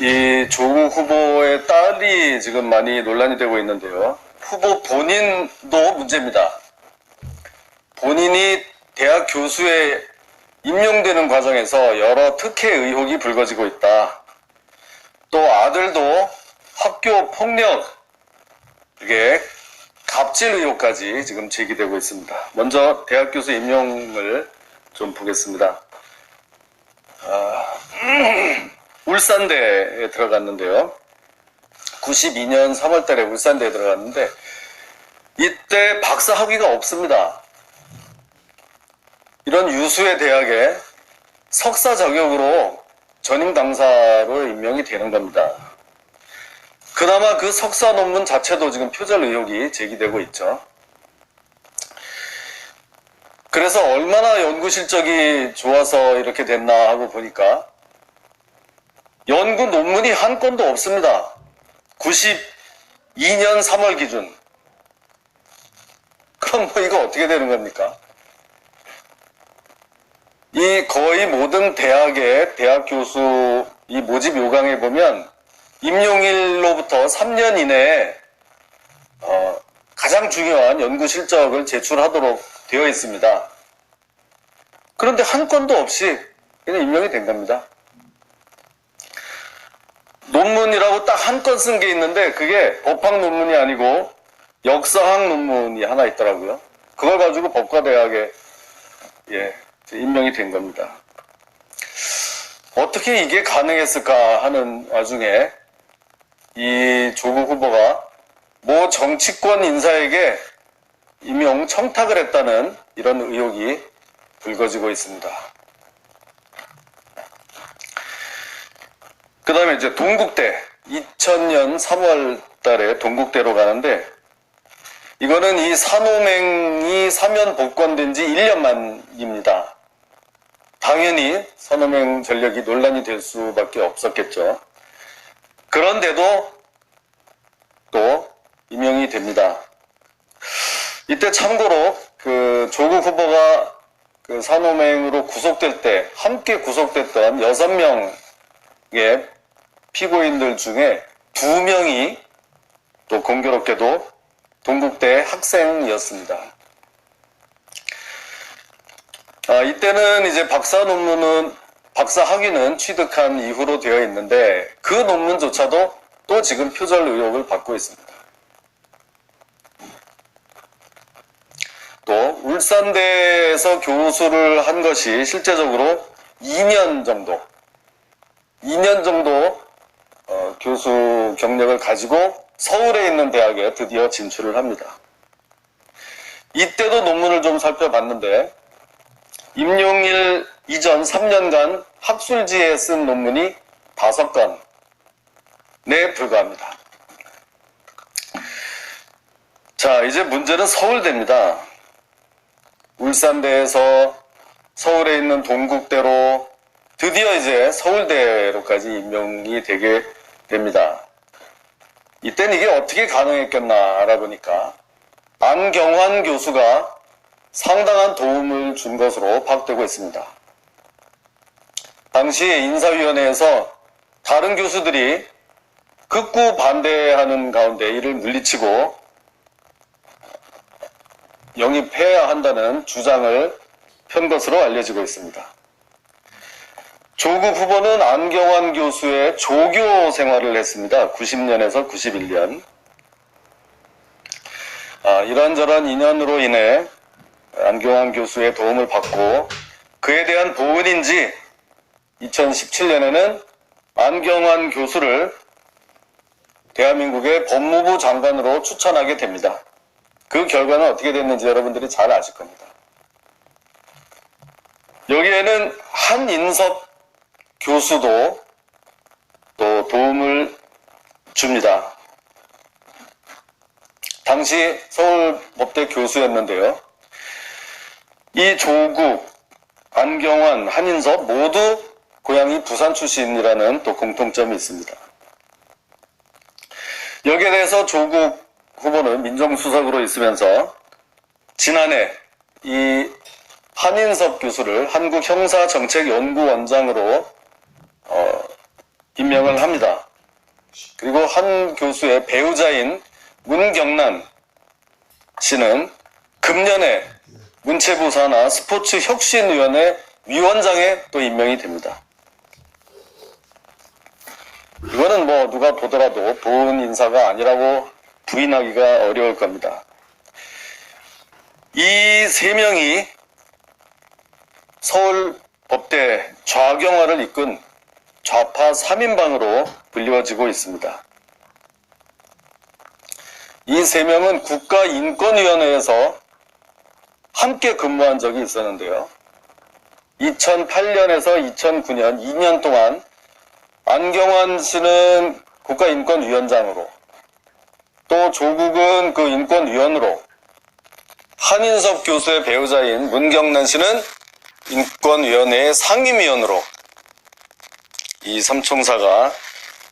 이 조국 후보의 딸이 지금 많이 논란이 되고 있는데요. 후보 본인도 문제입니다. 본인이 대학 교수에 임용되는 과정에서 여러 특혜 의혹이 불거지고 있다. 또 아들도 학교 폭력, 이게 갑질 의혹까지 지금 제기되고 있습니다. 먼저 대학 교수 임용을 좀 보겠습니다. 울산대에 들어갔는데요. 92년 3월달에 울산대에 들어갔는데 이때 박사 학위가 없습니다. 이런 유수의 대학에 석사 자격으로 전임 강사로 임명이 되는 겁니다. 그나마 그 석사 논문 자체도 지금 표절 의혹이 제기되고 있죠. 그래서 얼마나 연구 실적이 좋아서 이렇게 됐나 하고 보니까 연구 논문이 한 건도 없습니다. 92년 3월 기준. 그럼 뭐 이거 어떻게 되는 겁니까? 이 거의 모든 대학의 대학 교수 이 모집 요강에 보면 임용일로부터 3년 이내에 가장 중요한 연구 실적을 제출하도록 되어 있습니다. 그런데 한 건도 없이 그냥 임명이 된 겁니다. 논문이라고 딱 한 건 쓴 게 있는데 그게 법학 논문이 아니고 역사학 논문이 하나 있더라고요. 그걸 가지고 법과대학에 임명이 된 겁니다. 어떻게 이게 가능했을까 하는 와중에 이 조국 후보가 모 정치권 인사에게 임용 청탁을 했다는 이런 의혹이 불거지고 있습니다. 그 다음에 이제 동국대 2000년 3월 달에 동국대로 가는데 이거는 이 산호맹이 사면 복권된 지 1년 만입니다. 당연히 산호맹 전력이 논란이 될 수밖에 없었겠죠. 그런데도 또 임명이 됩니다. 이때 참고로 그 조국 후보가 그 산호맹으로 구속될 때 함께 구속됐던 6명의 피고인들 중에 2명이 또 공교롭게도 동국대 학생이었습니다. 이때는 이제 박사 학위는 취득한 이후로 되어 있는데 그 논문조차도 또 지금 표절 의혹을 받고 있습니다. 또 울산대에서 교수를 한 것이 실제적으로 2년 정도 교수 경력을 가지고 서울에 있는 대학에 드디어 진출을 합니다. 이때도 논문을 좀 살펴봤는데 임용일 이전 3년간 학술지에 쓴 논문이 5건에 불과합니다. 자, 이제 문제는 서울대입니다. 울산대에서 서울에 있는 동국대로 드디어 이제 서울대로까지 임명이 되게 됩니다. 이때는 이게 어떻게 가능했겠나 알아보니까 안경환 교수가 상당한 도움을 준 것으로 파악되고 있습니다. 당시 인사위원회에서 다른 교수들이 극구 반대하는 가운데 이를 물리치고 영입해야 한다는 주장을 편 것으로 알려지고 있습니다. 조국 후보는 안경환 교수의 조교 생활을 했습니다. 90년에서 91년. 이런저런 인연으로 인해 안경환 교수의 도움을 받고 그에 대한 보은인지 2017년에는 안경환 교수를 대한민국의 법무부 장관으로 추천하게 됩니다. 그 결과는 어떻게 됐는지 여러분들이 잘 아실 겁니다. 여기에는 한인섭 교수도 또 도움을 줍니다. 당시 서울법대 교수였는데요. 이 조국, 안경환, 한인섭 모두 고향이 부산 출신이라는 또 공통점이 있습니다. 여기에 대해서 조국 후보는 민정수석으로 있으면서 지난해 이 한인섭 교수를 한국형사정책연구원장으로 임명을 합니다. 그리고 한 교수의 배우자인 문경란 씨는 금년에 문체부 산하 스포츠혁신위원회 위원장에 또 임명이 됩니다. 이거는 뭐 누가 보더라도 좋은 인사가 아니라고 부인하기가 어려울 겁니다. 이 세 명이 서울법대 좌경화를 이끈 좌파 3인방으로 불리워지고 있습니다. 이 세 명은 국가인권위원회에서 함께 근무한 적이 있었는데요. 2008년에서 2009년 2년 동안 안경환 씨는 국가인권위원장으로, 또 조국은 그 인권위원으로, 한인섭 교수의 배우자인 문경란 씨는 인권위원회의 상임위원으로 이 삼총사가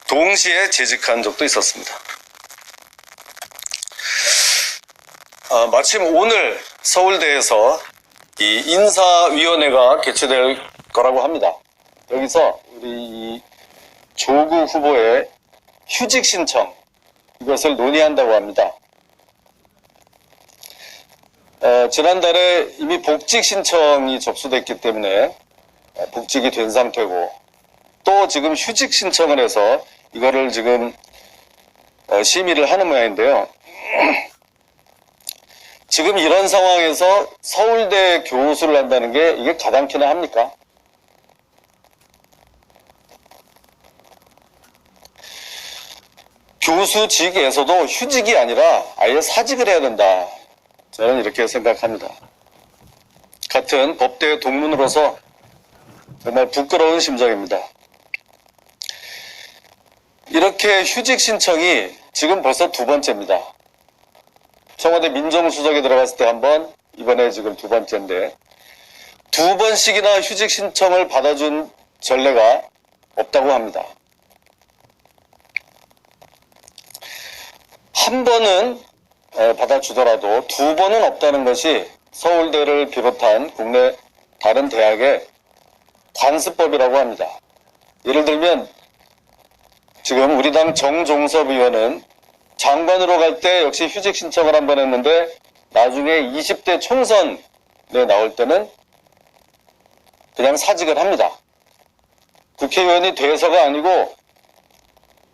동시에 재직한 적도 있었습니다. 마침 오늘 서울대에서 이 인사위원회가 개최될 거라고 합니다. 여기서 우리 이 조국 후보의 휴직 신청, 이것을 논의한다고 합니다. 지난달에 이미 복직 신청이 접수됐기 때문에 복직이 된 상태고, 또 지금 휴직 신청을 해서 이거를 지금 심의를 하는 모양인데요. 지금 이런 상황에서 서울대 교수를 한다는 게 이게 가당키나 합니까? 교수직에서도 휴직이 아니라 아예 사직을 해야 된다. 저는 이렇게 생각합니다. 같은 법대 동문으로서 정말 부끄러운 심정입니다. 이렇게 휴직 신청이 지금 벌써 두 번째입니다. 청와대 민정수석에 들어갔을 때 한 번, 이번에 지금 두 번째인데, 두 번씩이나 휴직 신청을 받아준 전례가 없다고 합니다. 한 번은 받아주더라도 두 번은 없다는 것이 서울대를 비롯한 국내 다른 대학의 관습법이라고 합니다. 예를 들면 지금 우리 당 정종섭 의원은 장관으로 갈 때 역시 휴직 신청을 한 번 했는데, 나중에 20대 총선에 나올 때는 그냥 사직을 합니다. 국회의원이 돼서가 아니고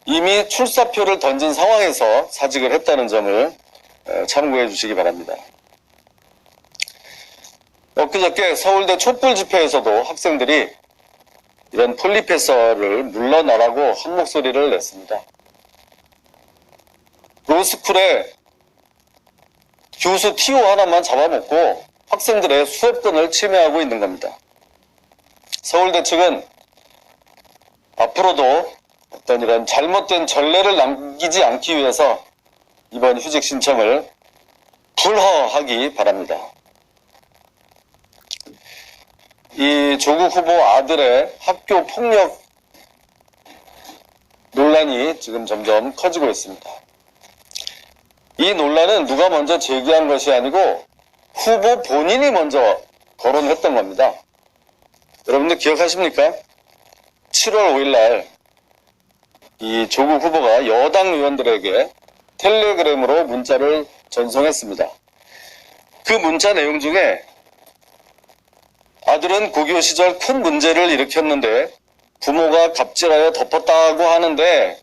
이미 출사표를 던진 상황에서 사직을 했다는 점을 참고해 주시기 바랍니다. 엊그저께 서울대 촛불 집회에서도 학생들이 이런 폴리페서를 물러나라고 한 목소리를 냈습니다. 로스쿨에 교수 TO 하나만 잡아먹고 학생들의 수업권을 침해하고 있는 겁니다. 서울대 측은 앞으로도 어떤 이런 잘못된 전례를 남기지 않기 위해서 이번 휴직 신청을 불허하기 바랍니다. 이 조국 후보 아들의 학교 폭력 논란이 지금 점점 커지고 있습니다. 이 논란은 누가 먼저 제기한 것이 아니고 후보 본인이 먼저 거론했던 겁니다. 여러분들 기억하십니까? 7월 5일 날 이 조국 후보가 여당 의원들에게 텔레그램으로 문자를 전송했습니다. 그 문자 내용 중에 아들은 고교 시절 큰 문제를 일으켰는데 부모가 갑질하여 덮었다고 하는데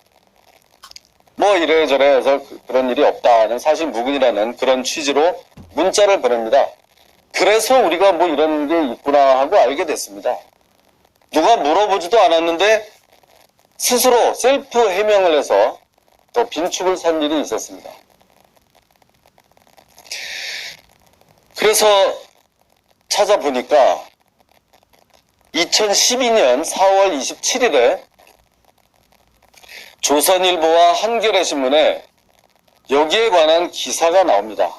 뭐 이래저래 해서 그런 일이 없다는 사실무근이라는 그런 취지로 문자를 보냅니다. 그래서 우리가 뭐 이런 게 있구나 하고 알게 됐습니다. 누가 물어보지도 않았는데 스스로 셀프 해명을 해서 또 빈축을 산 일이 있었습니다. 그래서 찾아보니까 2012년 4월 27일에 조선일보와 한겨레 신문에 여기에 관한 기사가 나옵니다.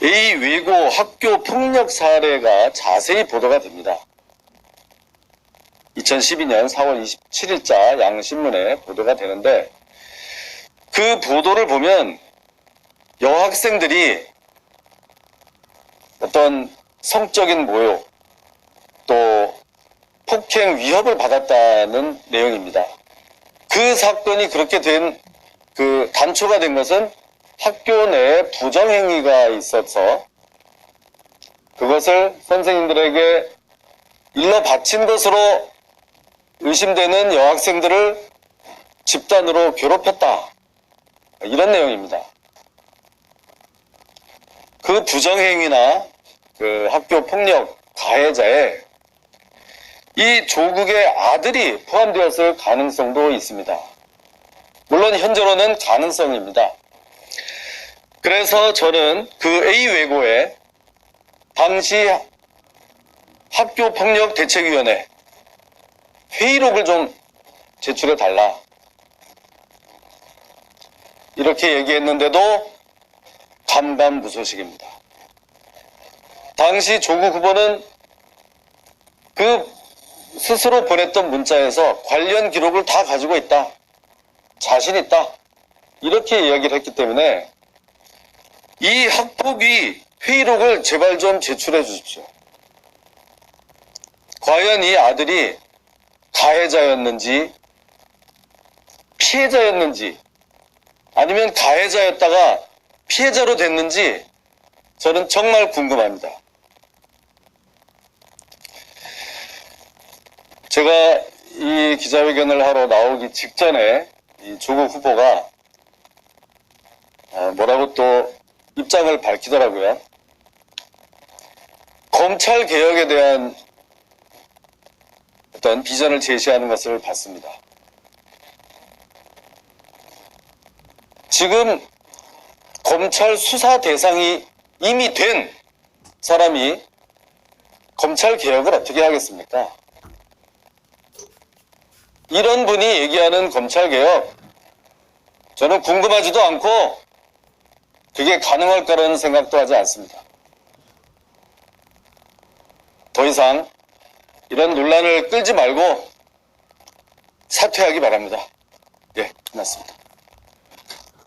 A 외고 학교 폭력 사례가 자세히 보도가 됩니다. 2012년 4월 27일자 양신문에 보도가 되는데, 그 보도를 보면 여학생들이 어떤 성적인 모욕, 또 폭행 위협을 받았다는 내용입니다. 그 사건이 그렇게 단초가 된 것은 학교 내에 부정행위가 있어서 그것을 선생님들에게 일러 바친 것으로 의심되는 여학생들을 집단으로 괴롭혔다. 이런 내용입니다. 그 부정행위나 그 학교 폭력 가해자에 이 조국의 아들이 포함되었을 가능성도 있습니다. 물론 현재로는 가능성입니다. 그래서 저는 그 A 외고에 당시 학교폭력대책위원회 회의록을 좀 제출해 달라. 이렇게 얘기했는데도 감감무소식입니다. 당시 조국 후보는 그 스스로 보냈던 문자에서 관련 기록을 다 가지고 있다. 자신 있다. 이렇게 이야기를 했기 때문에 이 학폭위 회의록을 제발 좀 제출해 주십시오. 과연 이 아들이 가해자였는지 피해자였는지 아니면 가해자였다가 피해자로 됐는지 저는 정말 궁금합니다. 제가 이 기자회견을 하러 나오기 직전에 이 조국 후보가 뭐라고 또 입장을 밝히더라고요. 검찰 개혁에 대한 어떤 비전을 제시하는 것을 봤습니다. 지금 검찰 수사 대상이 이미 된 사람이 검찰 개혁을 어떻게 하겠습니까? 이런 분이 얘기하는 검찰 개혁, 저는 궁금하지도 않고 그게 가능할 거라는 생각도 하지 않습니다. 더 이상 이런 논란을 끌지 말고 사퇴하기 바랍니다. 예, 끝났습니다.